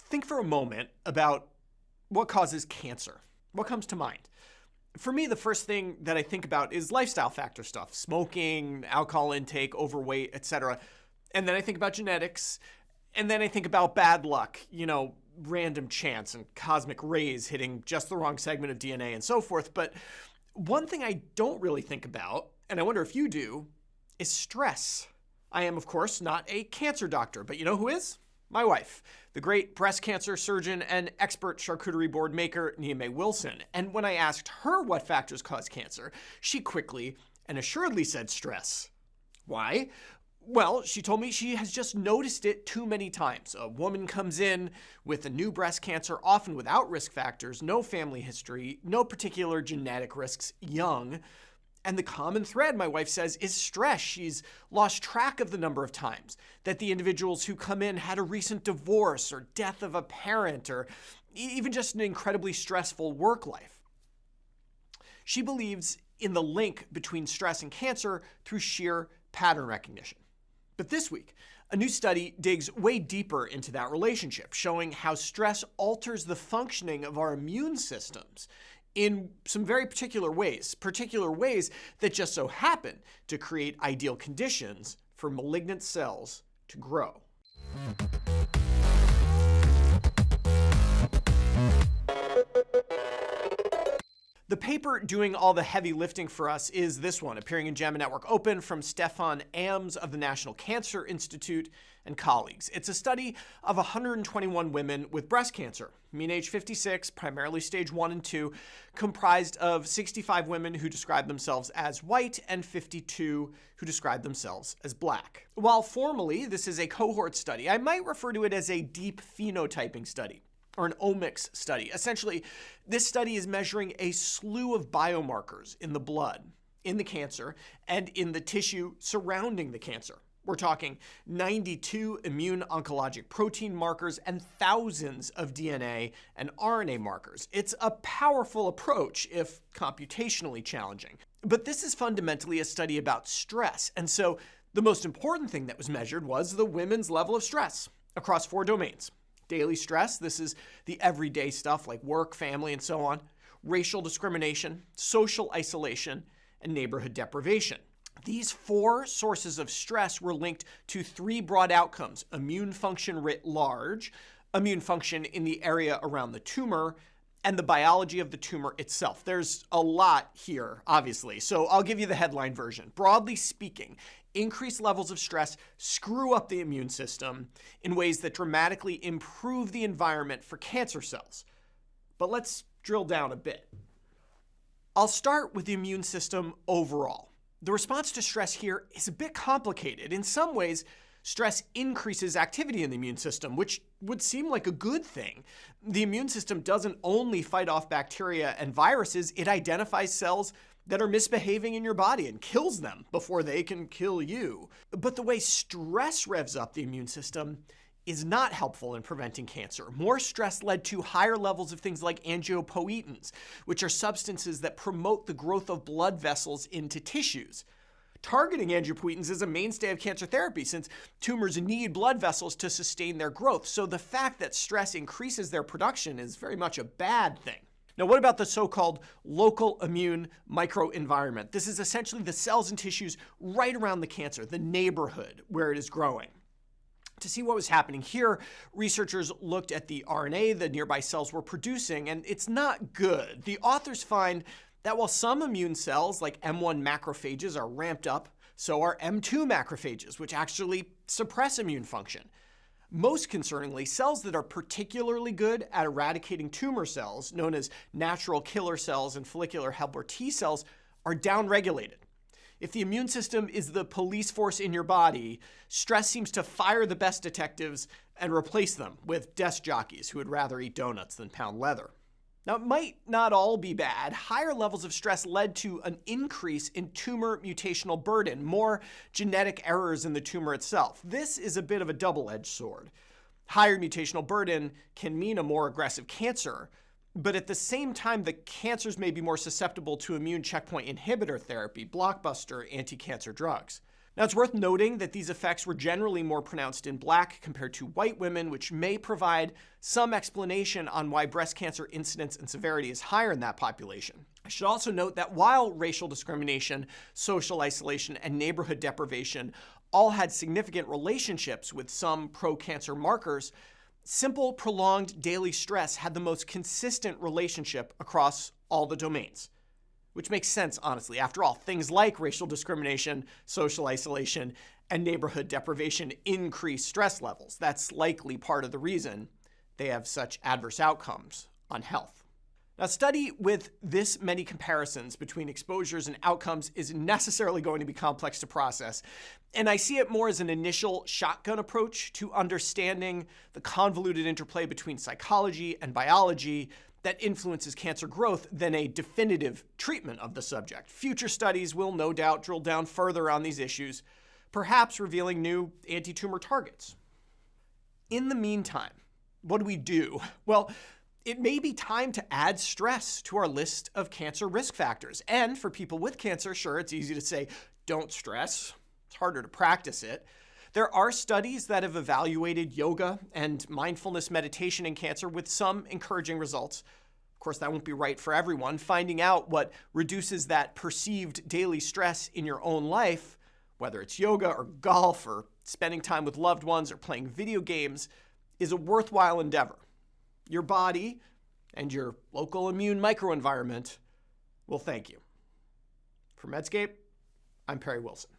Think for a moment about what causes cancer. What comes to mind? For me, the first thing that I think about is lifestyle factor stuff, smoking, alcohol intake, overweight, etc. And then I think about genetics, and then I think about bad luck, random chance and cosmic rays hitting just the wrong segment of DNA and so forth. But one thing I don't really think about, and I wonder if you do, is stress. I am, of course, not a cancer doctor, but you know who is? My wife, the great breast cancer surgeon and expert charcuterie board maker, Nia Mae Wilson. And when I asked her what factors cause cancer, she quickly and assuredly said stress. Why? Well, she told me she has just noticed it too many times. A woman comes in with a new breast cancer, often without risk factors, no family history, no particular genetic risks, young. And the common thread, my wife says, is stress. She's lost track of the number of times that the individuals who come in had a recent divorce or death of a parent or even just an incredibly stressful work life. She believes in the link between stress and cancer through sheer pattern recognition. But this week, a new study digs way deeper into that relationship, showing how stress alters the functioning of our immune systems in some very particular ways that just so happen to create ideal conditions for malignant cells to grow. The paper doing all the heavy lifting for us is this one, appearing in JAMA Network Open from Stefan Ams of the National Cancer Institute and colleagues. It's a study of 121 women with breast cancer, mean age 56, primarily stage 1 and 2, comprised of 65 women who describe themselves as white and 52 who describe themselves as black. While formally this is a cohort study, I might refer to it as a deep phenotyping study, or an omics study. Essentially, this study is measuring a slew of biomarkers in the blood, in the cancer, and in the tissue surrounding the cancer. We're talking 92 immune oncologic protein markers and thousands of DNA and RNA markers. It's a powerful approach, if computationally challenging. But this is fundamentally a study about stress, and so the most important thing that was measured was the women's level of stress across 4 domains. Daily stress, this is the everyday stuff like work, family, and so on. Racial discrimination, social isolation, and neighborhood deprivation. These 4 sources of stress were linked to 3 broad outcomes: immune function writ large, immune function in the area around the tumor, and the biology of the tumor itself. There's a lot here, obviously, so I'll give you the headline version. Broadly speaking, increased levels of stress screw up the immune system in ways that dramatically improve the environment for cancer cells. But let's drill down a bit. I'll start with the immune system overall. The response to stress here is a bit complicated. In some ways, stress increases activity in the immune system, which would seem like a good thing. The immune system doesn't only fight off bacteria and viruses, it identifies cells that are misbehaving in your body and kills them before they can kill you. But the way stress revs up the immune system is not helpful in preventing cancer. More stress led to higher levels of things like angiopoietins, which are substances that promote the growth of blood vessels into tissues. Targeting angiopoietins is a mainstay of cancer therapy since tumors need blood vessels to sustain their growth. So the fact that stress increases their production is very much a bad thing. Now, what about the so-called local immune microenvironment? This is essentially the cells and tissues right around the cancer, the neighborhood where it is growing. To see what was happening here, researchers looked at the RNA the nearby cells were producing, and it's not good. The authors find that while some immune cells, like M1 macrophages, are ramped up, so are M2 macrophages, which actually suppress immune function. Most concerningly, cells that are particularly good at eradicating tumor cells, known as natural killer cells and follicular helper T cells, are downregulated. If the immune system is the police force in your body, stress seems to fire the best detectives and replace them with desk jockeys who would rather eat donuts than pound leather. Now, it might not all be bad. Higher levels of stress led to an increase in tumor mutational burden, more genetic errors in the tumor itself. This is a bit of a double-edged sword. Higher mutational burden can mean a more aggressive cancer, but at the same time, the cancers may be more susceptible to immune checkpoint inhibitor therapy, blockbuster anti-cancer drugs. Now, it's worth noting that these effects were generally more pronounced in Black compared to white women, which may provide some explanation on why breast cancer incidence and severity is higher in that population. I should also note that while racial discrimination, social isolation, and neighborhood deprivation all had significant relationships with some pro-cancer markers, simple, prolonged daily stress had the most consistent relationship across all the domains. Which makes sense, honestly. After all, things like racial discrimination, social isolation, and neighborhood deprivation increase stress levels. That's likely part of the reason they have such adverse outcomes on health. Now, a study with this many comparisons between exposures and outcomes is necessarily going to be complex to process, and I see it more as an initial shotgun approach to understanding the convoluted interplay between psychology and biology that influences cancer growth than a definitive treatment of the subject. Future studies will no doubt drill down further on these issues, perhaps revealing new anti-tumor targets. In the meantime, what do we do? Well, it may be time to add stress to our list of cancer risk factors. And for people with cancer, sure, it's easy to say, don't stress. It's harder to practice it. There are studies that have evaluated yoga and mindfulness meditation in cancer with some encouraging results. Of course, that won't be right for everyone. Finding out what reduces that perceived daily stress in your own life, whether it's yoga or golf or spending time with loved ones or playing video games, is a worthwhile endeavor. Your body and your local immune microenvironment will thank you. For Medscape, I'm Perry Wilson.